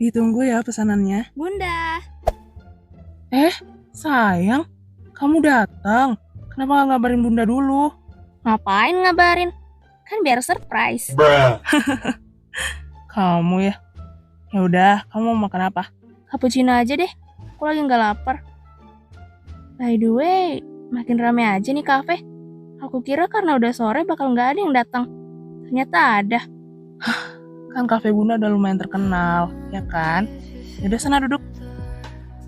Ditunggu ya pesanannya. Bunda. Sayang, kamu datang. Kenapa nggak ngabarin Bunda dulu? Ngapain ngabarin? Kan biar surprise. Kamu ya. Ya udah, kamu mau makan apa? Cappuccino aja deh. Aku lagi nggak lapar. By the way, makin rame aja nih kafe. Aku kira karena udah sore bakal nggak ada yang datang. Ternyata ada. Kan kafe Bunda udah lumayan terkenal, ya kan? Yaudah sana duduk.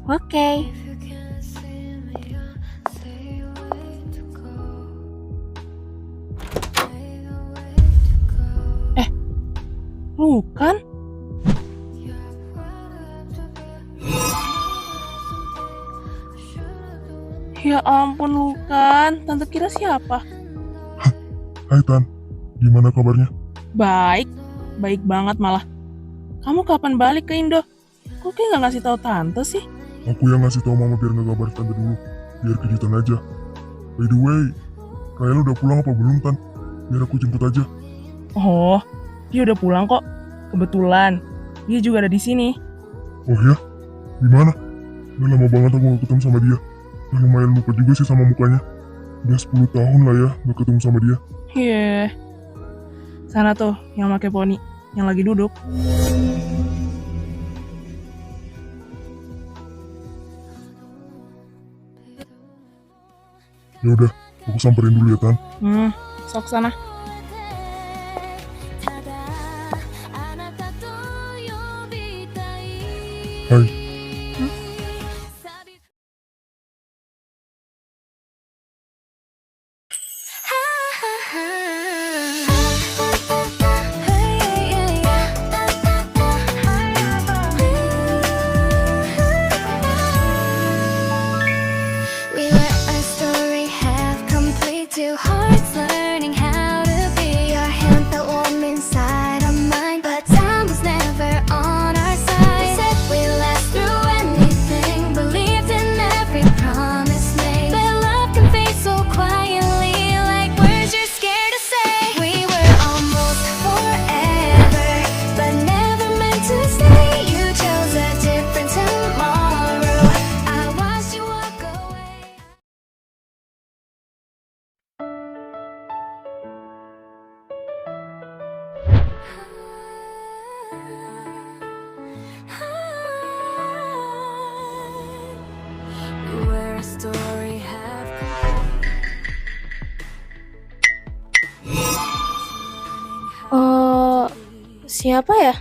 Oke. Bukan? Ya ampun, Lukan. Tante kira siapa? Hai Tan, gimana kabarnya? Baik. Baik banget malah. Kamu kapan balik ke Indo? Kok kayak nggak ngasih tahu tante sih? Aku yang ngasih tahu mama biar nggak kabar Tante dulu, biar kejutan aja. By the way, Rael udah pulang apa belum Tan? Biar aku jemput aja. Oh, dia udah pulang kok. Kebetulan. Dia juga ada di sini. Oh ya? Gimana? Udah lama banget aku gak ketemu sama dia. Udah lumayan lupa juga sih sama mukanya. Udah 10 tahun lah ya gak ketemu sama dia. Yeah. Sana tuh, yang pakai poni, yang lagi duduk. Ya udah, aku samperin dulu ya Tan. Sok sana. Hai. We let our story have complete two hearts learning how to be. Your hand felt warm inside our mind, but time was never on our side. We said we'd last through anything, believed in every promise made. But love can fade so quietly, like words you're scared to say. We were almost forever, but never meant to stay. You chose a different tomorrow. I watched you walk away. Where a story have Siapa ya?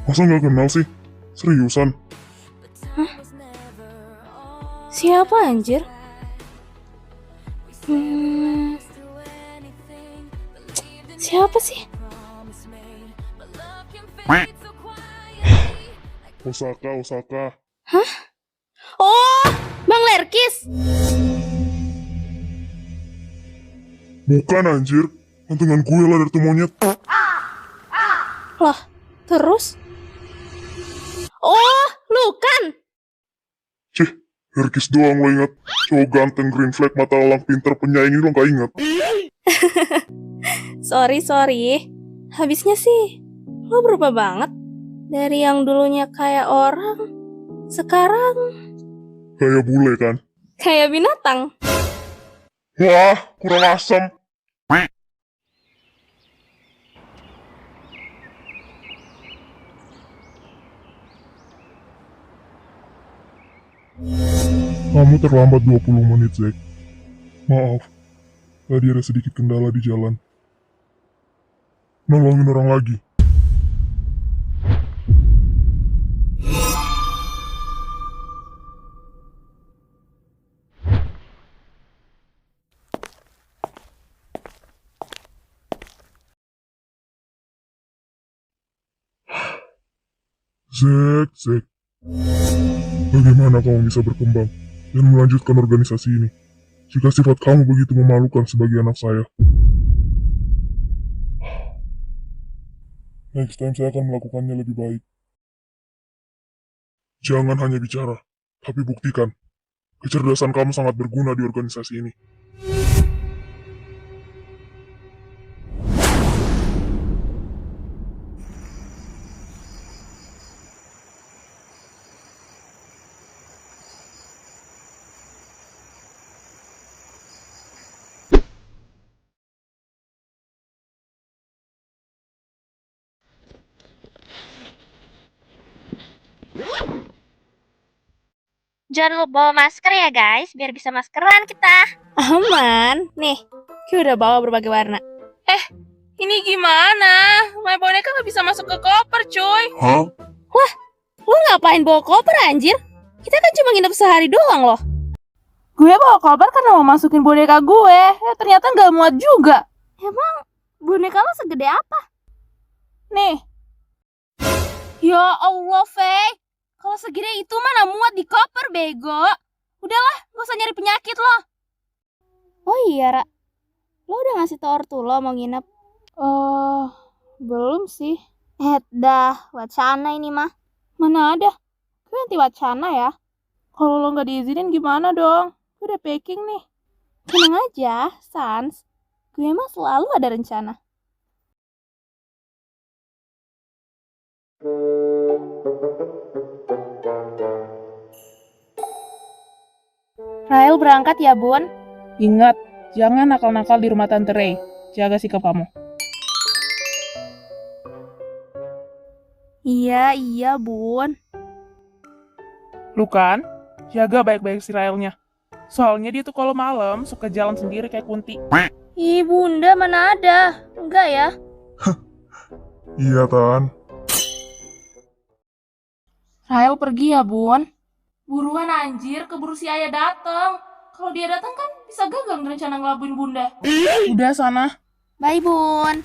Masa gak kenal sih? Seriusan? Siapa anjir? Siapa sih? Osaka. Oh, Bang Lerkis. Bukan anjir. Gantengan gue lah dari tuh monyet. Lah, terus? Oh, Lukan. Cih, Herkis doang lo inget. Cowok ganteng, green flag, mata elang, pinter, penyaing ini lo gak inget. Sorry. Habisnya sih, lo berubah banget. Dari yang dulunya kayak orang, sekarang Kayak bule kan? kayak binatang. Wah, kurang asam. Kamu terlambat 20 menit, Zack. Maaf, tadi ada sedikit kendala di jalan. Nolongin orang lagi. Zack. Bagaimana kamu bisa berkembang dan melanjutkan organisasi ini jika sifat kamu begitu memalukan sebagai anak saya? Next time saya akan melakukannya lebih baik. Jangan hanya bicara, tapi buktikan. Kecerdasan kamu sangat berguna di organisasi ini. Jangan lupa bawa masker ya guys, biar bisa maskeran kita. Aman. Nih, Ki udah bawa berbagai warna. Ini gimana? My boneka nggak bisa masuk ke koper, cuy. Hah? Lu ngapain bawa koper anjir? Kita kan cuma nginep sehari doang loh. Gue bawa koper karena mau masukin boneka gue. Ternyata nggak muat juga. Emang boneka lo segede apa? Nih, Ya Allah, Fei. Kalau segede itu mana muat di koper, bego. Udahlah, gak usah nyari penyakit lo. Oh iya, Ra. Lo udah ngasih tau ortu lo mau nginep? belum sih. Dah, wacana ini mah. Mana ada? Gue anti wacana ya. Kalau lo nggak diizinin gimana dong? Gue udah packing nih. Tenang aja, Sans. Gue mah selalu ada rencana. Rael berangkat ya, Bun. Ingat, jangan nakal-nakal di rumah Tante Ray. Jaga sikap kamu. Iya, Bun. Lu kan, jaga baik-baik si Raelnya. Soalnya dia tuh kalau malam suka jalan sendiri kayak Kunti. Ih, Bunda mana ada? Enggak ya? Iya, Tan. Rael pergi ya, Bun. Buruan anjir, keburu si Ayah dateng. Kalau dia datang kan bisa gagal rencana ngelabuin Bunda. Udah sana. Bye, Bun.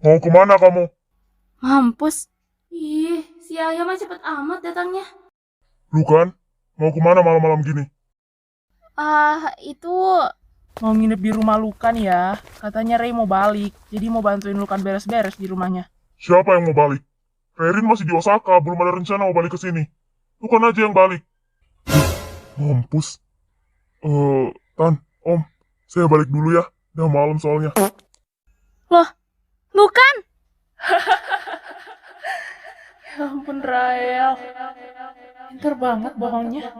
Mau kemana kamu? Mampus. Ih, si Ayah mah cepet amat datangnya. Lu kan? Mau kemana malam-malam gini? Itu... Mau nginep di rumah Lukan ya. Katanya Ray mau balik, jadi mau bantuin Lukan beres-beres di rumahnya. Siapa yang mau balik? Rerin masih di Osaka, belum ada rencana mau balik ke sini. Lu kan aja yang balik. Mampus. Tan, Om, saya balik dulu ya. Udah malam soalnya. Lukan! Ya ampun Rael. Pinter banget bohongnya.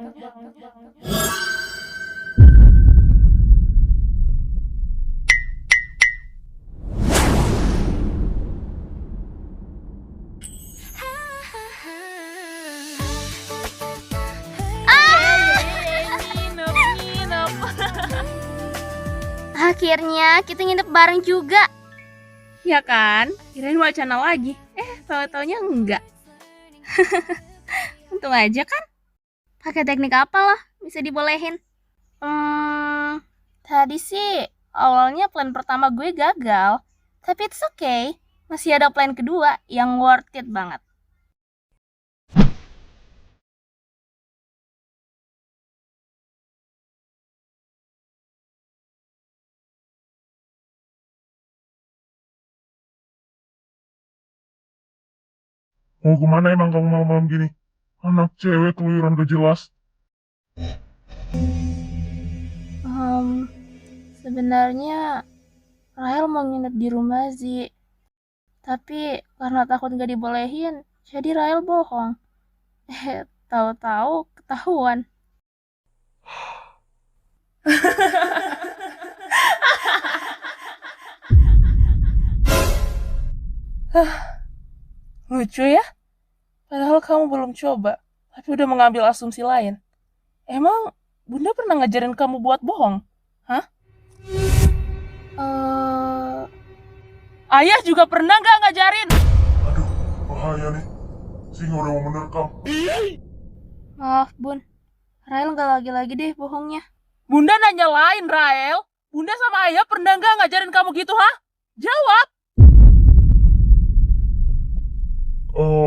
Akhirnya kita nginep bareng juga. Ya kan? Kirain wacana lagi. Tahu-taunya enggak. Untung aja kan. Pakai teknik apa lah bisa dibolehin? Tadi sih awalnya plan pertama gue gagal. Tapi it's okay. Masih ada plan kedua yang worth it banget. Mau kemana emang kamu malam-malam gini? Anak cewek keluyuran gak jelas. Sebenarnya Rahel mau nginep di rumah Zi. Tapi karena takut gak dibolehin, jadi Rahel bohong. Tahu-tahu ketahuan. Lucu ya? Padahal kamu belum coba, tapi udah mengambil asumsi lain. Emang Bunda pernah ngajarin kamu buat bohong? Ayah juga pernah nggak ngajarin? Aduh, bahaya nih. Singa udah mau menerkam. Maaf Bun, Rahel gak lagi-lagi deh bohongnya. Bunda nanya lain, Rael. Bunda sama Ayah pernah nggak ngajarin kamu gitu, Jawab.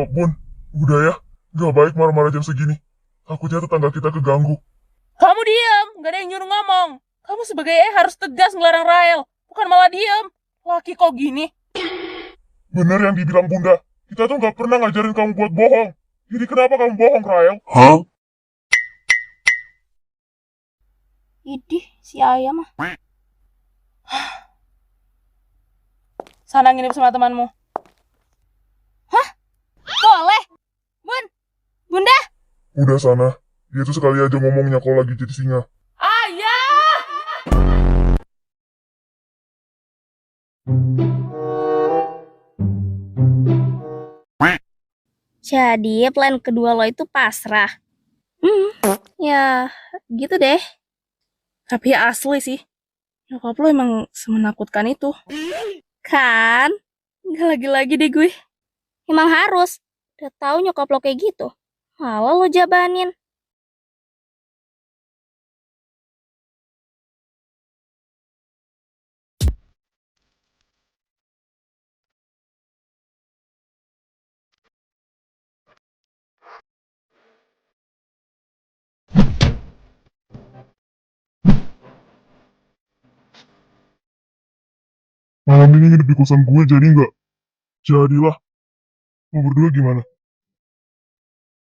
Bun, udah ya. Gak baik marah-marah jam segini. Takutnya tetangga kita keganggu. Kamu diam, nggak ada yang nyuruh ngomong. Kamu sebagai harus tegas ngelarang Rael, bukan malah diam. Laki kok gini? Bener yang dibilang Bunda. Kita tuh gak pernah ngajarin kamu buat bohong. Jadi kenapa kamu bohong, Rael? Idih, si Ayah mah. Sana nginep sama temanmu. Boleh? Bun, Bunda Udah sana, dia tuh sekali aja ngomongnya kalau lagi jadi singa. Ayah! Jadi plan kedua lo itu pasrah. Ya gitu deh. Tapi asli sih, nyokap lo emang semenakutkan itu. Kan? Nggak lagi-lagi deh gue. Emang harus. Udah tahu nyokap lo kayak gitu. Malah lo jabanin. Malam ini nginep di kosan gue jadi nggak? Jadilah. Mau berdua gimana?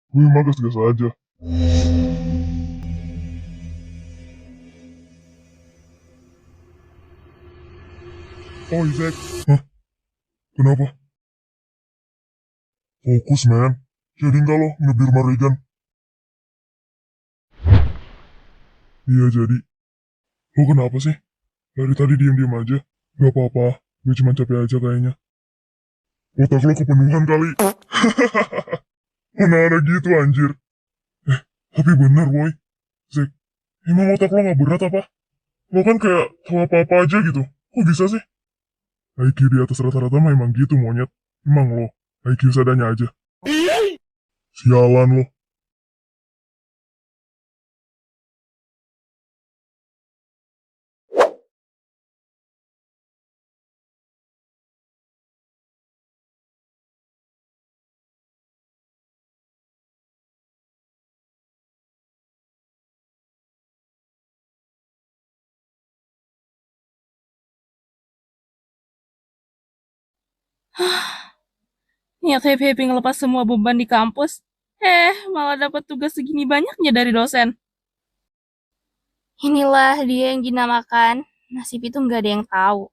Gue mah gas-gas aja. Oh, Isaac. Hah? Kenapa? Fokus, men. Jadi nggak lo nginep di rumah Regan? Iya, jadi. Lo kenapa sih? Dari tadi diem-diem aja. Gak apa-apa. Gue cuma capek aja kayaknya. Otak lo kepenuhan kali. Mana ada gitu, anjir. Tapi bener, boy. Zack, emang otak lo gak berat apa? Lo kan kayak tahu apa-apa aja gitu. Kok bisa sih? IQ di atas rata-rata mah emang gitu, monyet. Emang lo, IQ seadanya aja. Sialan lo. Niat happy-happy ngelepas semua beban di kampus. Malah dapat tugas segini banyaknya dari dosen. Inilah dia yang dinamakan nasib itu nggak ada yang tahu.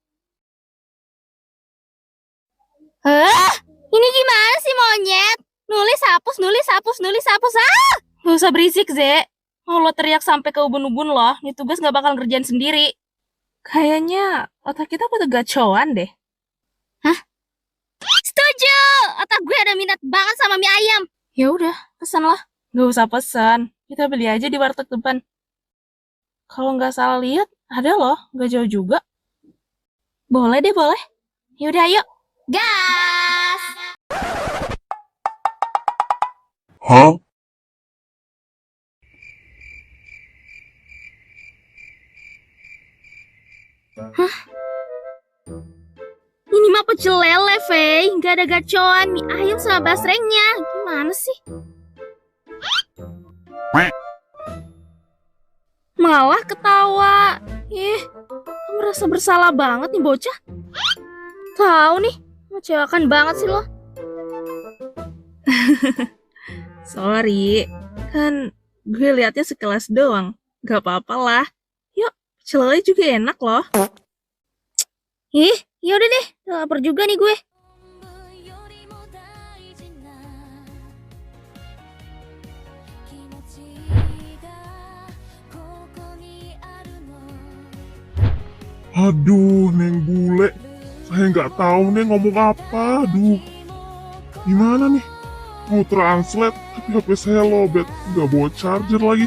Ini gimana sih monyet? Nulis hapus, nulis hapus, nulis hapus. Gak usah berisik, Ze. Mau lo teriak sampai ke ubun-ubun loh, ini tugas gak bakal ngerjain sendiri. Kayaknya otak kita pada gacoan deh. Setuju. Otak gue ada minat banget sama mie ayam. Ya udah, pesan lah. Gak usah pesan, kita beli aja di warteg depan. Kalau nggak salah lihat, ada loh, nggak jauh juga. Boleh deh, boleh. Yaudah, ayo. Gas. Hah? Ini mah pecel lele, Fei. Nggak ada gacoan, mie ayam sama basrengnya. Gimana sih? Malah ketawa. Kamu merasa bersalah banget nih bocah. Tahu nih, mengecewakan banget sih lo. Sorry, kan gue liatnya sekelas doang. Gak apa-apa lah. Yuk, pecel lele juga enak loh. Yaudah deh, udah lapar juga nih gue. Aduh, Neng Bule. Saya nggak tahu Neng ngomong apa. Aduh. Gimana nih? Mau translate, tapi HP saya lowbat. Nggak bawa charger lagi.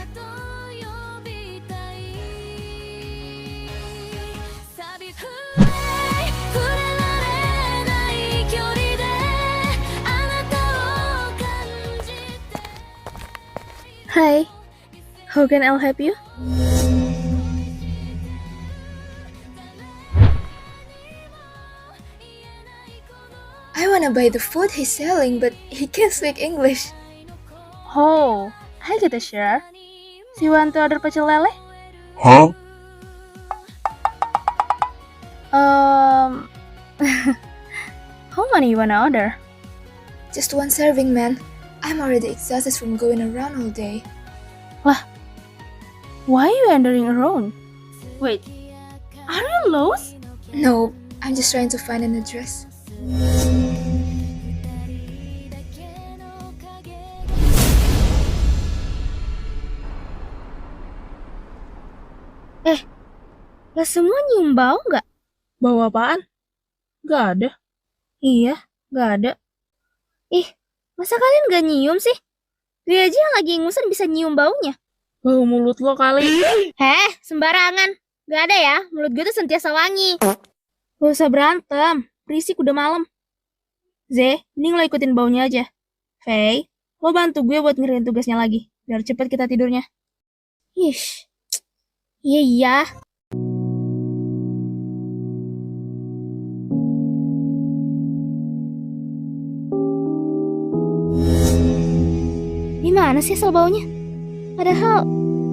Hi, how can I help you? I wanna buy the food he's selling, but he can't speak English. Oh, I get a share. So you want to order pecel lele? Hah? How many you wanna order? Just one serving, man. I'm already exhausted from going around all day. Why are you wandering around? Wait, are you lost? No, I'm just trying to find an address. Lah semua nyium bau nggak? Bau apaan? Gak ada. Iya, nggak ada. Ih, masa kalian nggak nyium sih? Dia aja yang lagi ingusan bisa nyium baunya. Bau mulut lo kali. Heh, sembarangan. Gak ada ya, mulut gue tuh sentiasa wangi. Gak usah berantem, berisik udah malam. Mending lo ikutin baunya aja. Faye, lo bantu gue buat ngerjain tugasnya lagi, biar cepet kita tidurnya. Ish, iya. Gimana sih asal baunya? Padahal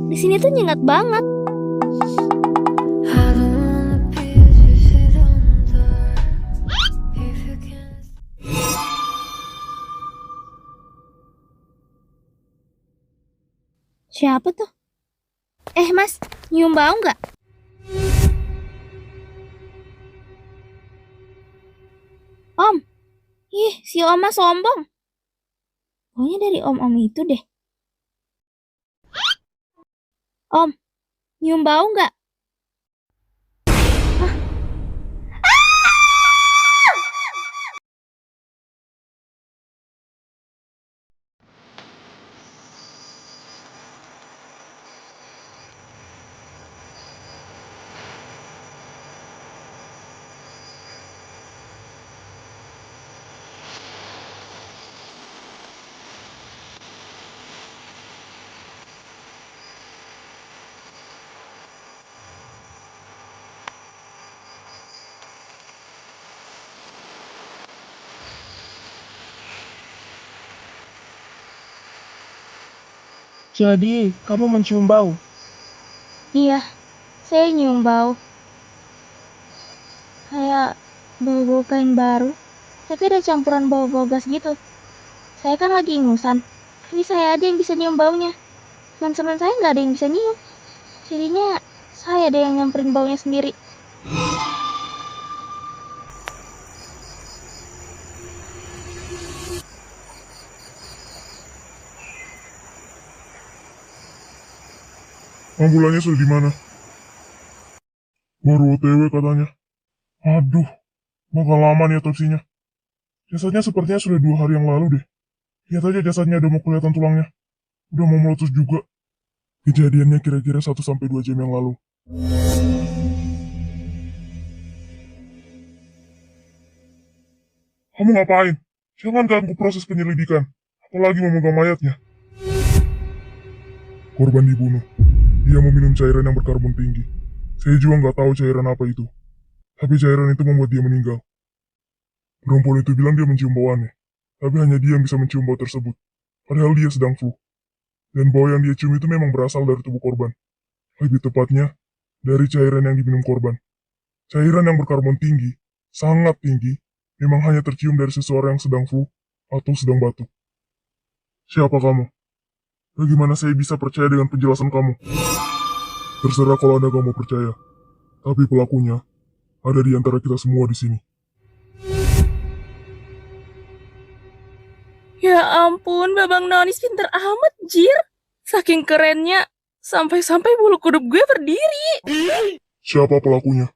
di sini tuh nyengat banget. I don't wanna be if you don't die. If you can't. Siapa tuh? Mas, nyium bau nggak? Om, si Oma sombong. Baunya dari om-om itu deh. Om, nyium bau nggak? Jadi, kamu mencium bau? Iya, saya nyium bau. Kayak bau-bau kain baru, tapi ada campuran bau-bau gas gitu. Saya kan lagi ingusan, jadi saya aja yang bisa nyium baunya. Teman-teman saya nggak ada yang bisa nyium. Jadinya saya ada yang nyamperin baunya sendiri. Ambulannya sudah di mana? Baru OTW katanya. Aduh, bakal lama nih otopsinya. Jasadnya sepertinya sudah 2 hari yang lalu deh. Lihat aja jasadnya udah mau kelihatan tulangnya. Udah mau meletus juga. Kejadiannya kira-kira 1-2 jam yang lalu. Kamu ngapain? Jangan ganggu proses penyelidikan. Apalagi memegang mayatnya. Korban dibunuh. Dia meminum cairan yang berkarbon tinggi. Saya juga nggak tahu cairan apa itu. Tapi cairan itu membuat dia meninggal. Perempuan itu bilang dia mencium bau aneh. Tapi hanya dia yang bisa mencium bau tersebut. Padahal dia sedang flu. Dan bau yang dia cium itu memang berasal dari tubuh korban. Lebih tepatnya, dari cairan yang diminum korban. Cairan yang berkarbon tinggi, sangat tinggi, memang hanya tercium dari seseorang yang sedang flu atau sedang batuk. Siapa kamu? Bagaimana saya bisa percaya dengan penjelasan kamu? Terserah kalau Anda gak mau percaya. Tapi pelakunya ada di antara kita semua di sini. Ya ampun, Babang Nonis pinter amat, Jir. Saking kerennya, sampai-sampai bulu kuduk gue berdiri. Siapa pelakunya?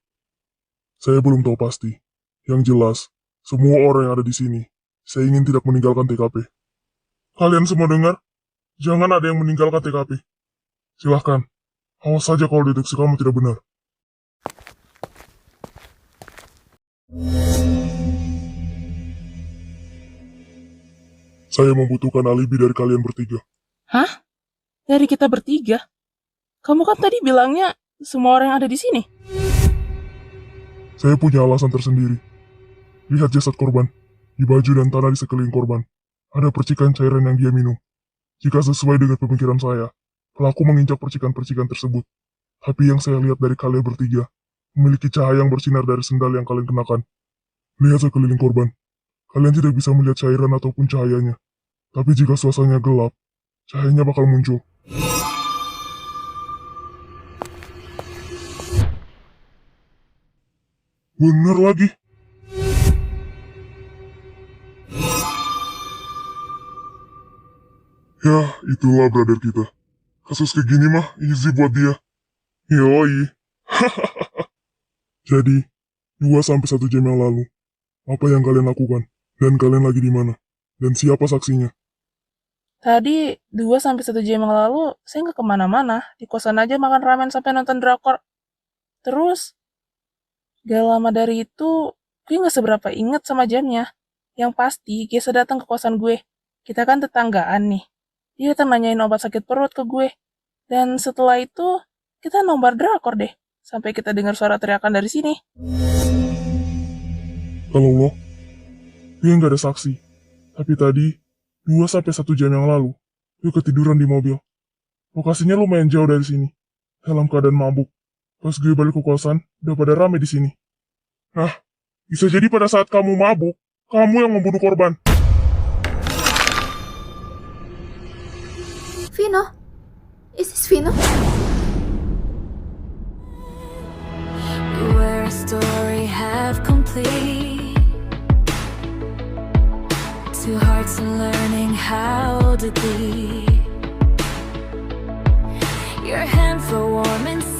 Saya belum tahu pasti. Yang jelas, semua orang yang ada di sini, saya ingin tidak meninggalkan TKP. Kalian semua dengar? Jangan ada yang meninggalkan TKP. Silahkan, awas saja kalau deduksi kamu tidak benar. Saya membutuhkan alibi dari kalian bertiga. Hah? Dari kita bertiga? Kamu kan tadi bilangnya semua orang yang ada di sini. Saya punya alasan tersendiri. Lihat jasad korban. Di baju dan tanah di sekeliling korban. Ada percikan cairan yang dia minum. Jika sesuai dengan pemikiran saya, pelaku menginjak percikan-percikan tersebut. Tapi yang saya lihat dari kalian bertiga, memiliki cahaya yang bersinar dari sendal yang kalian kenakan. Lihat sekeliling korban. Kalian tidak bisa melihat cairan ataupun cahayanya. Tapi jika suasananya gelap, cahayanya bakal muncul. Bener lagi. Ya, itulah brother kita. Kasus kayak gini mah easy buat dia. Yoi. Jadi, 2-1 jam yang lalu, apa yang kalian lakukan? Dan kalian lagi di mana? Dan siapa saksinya? Tadi 2-1 jam yang lalu, saya nggak kemana-mana. Di kosan aja makan ramen sampai nonton drakor. Terus, gak lama dari itu, gue nggak seberapa inget sama jamnya. Yang pasti, Gesa datang ke kosan gue. Kita kan tetanggaan nih. Dia datang nanyain obat sakit perut ke gue. Dan setelah itu, kita nobar drakor deh. Sampai kita dengar suara teriakan dari sini. Kalau lo, gue nggak ada saksi. Tapi tadi, 2-1 jam yang lalu, gue ketiduran di mobil. Lokasinya lumayan jauh dari sini. Dalam keadaan mabuk. Pas gue balik ke kosan, udah pada rame di sini. Nah, bisa jadi pada saat kamu mabuk, kamu yang membunuh korban. Vino? Is this Vino? Where a story half complete, two hearts learning how to be.